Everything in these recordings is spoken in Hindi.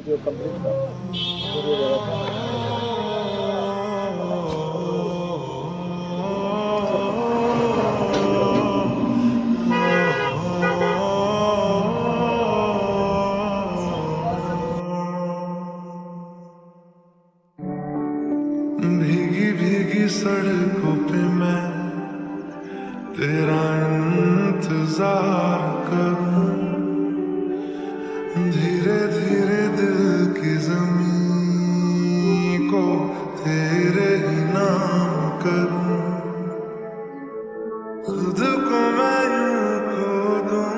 वीडियो कंप्लीट कर वीडियो दे रखा है। भीगी भीगी सड़कों पे मैं तेरा इंतजार करूं, धीरे धीरे दिल की जमीन को तेरे ही नाम करूं, खुद को मैं यूं खो दूं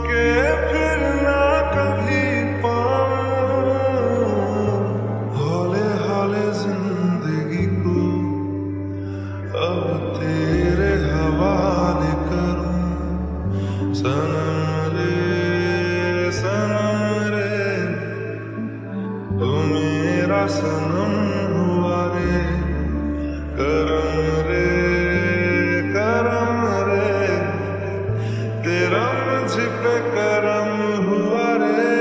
कि फिर ना कभी पाऊं, हौले हौले जिंदगी को अब तेरे हवाले करूं। सनम रे तू मेरा सनम हुआ रे, करम रे तेरा मुझ पे करम हुआ रे।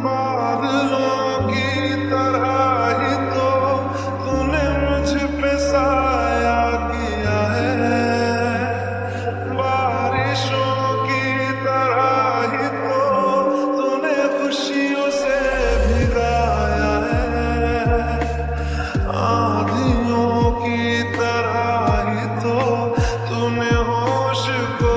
बादलों की तरह ही तो तूने मुझ पे साया किया है, बारिशों की तरह ही तो तूने खुशियों से भिगाया है, आंधियों की तरह ही तो तूने होश को